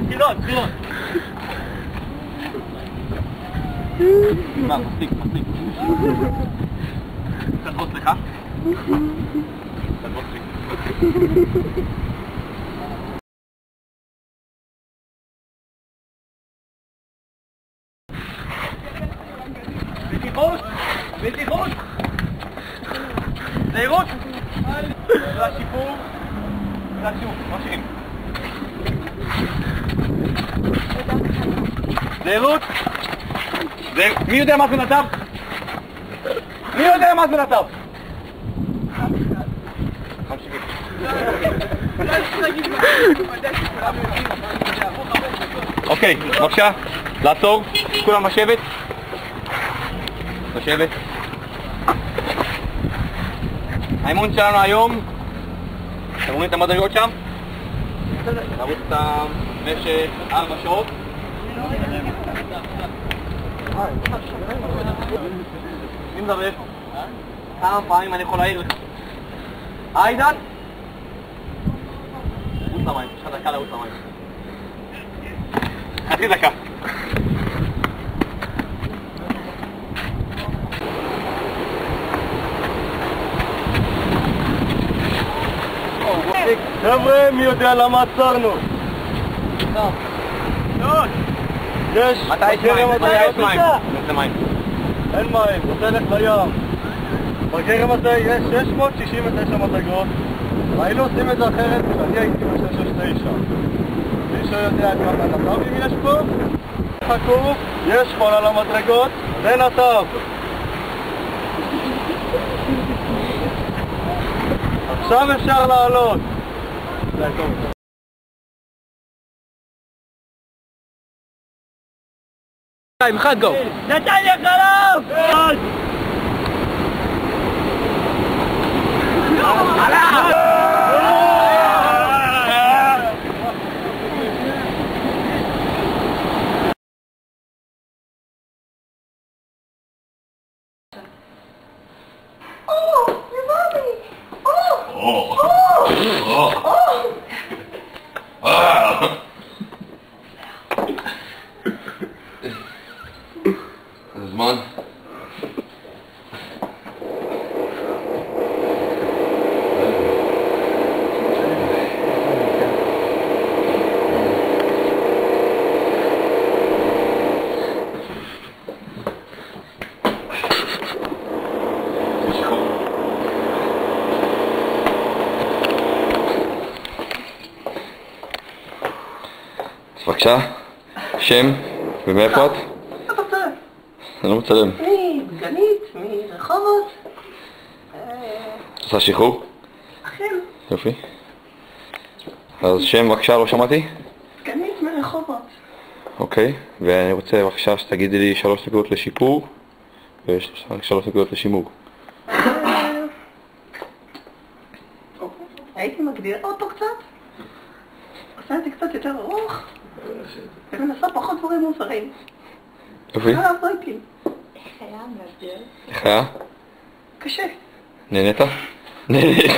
תחילות. מה, מספיק. תלבוס לך? תלבוס לי. בטיחות! זהירות! זה השיפור. ממשיכים. זהירות! מי יודע מה זה נתב? ממשיכים. אוקיי, בבקשה, לעצור. כולם לשבת. האימון שלנו היום, אתם רואים את המדרגות שם? נרוץ אותם במשך 4 שעות. מי מדבר? כמה פעמים אני יכול להעיר לך? עידן? רוץ למים, יש לך דקה לרוץ למים. חצי דקה. חבר'ה, מי יודע למה עצרנו? יש מים. אין מים, רוצה לך לים. בגרם הזה יש 669 מדרגות. והיינו עושים את זה אחרת, אני הייתי ב-669. מישהו יודע כמה נתבים יש פה? חכו, יש חול על המדרגות, זה נתב. עכשיו אפשר לעלות. אחד גו. נתניה חלב! זמן. בבקשה, שם ומאיפה את? אני לא מצלם. מגנית, מרחובות. עושה שחרור? אכן. יופי. אז שם בבקשה, לא שמעתי? מגנית מרחובות. אוקיי, ואני רוצה בבקשה שתגידי לי 3 נקודות לשיפור ו3 נקודות לשימור. הייתי מגדירה אותו קצת. עושה את זה קצת יותר ארוך. ומנסה פחות דברים מוזרים. יופי. לא לעבור איתי. איך היה להסביר? איך היה? קשה. נהנית? נהנית.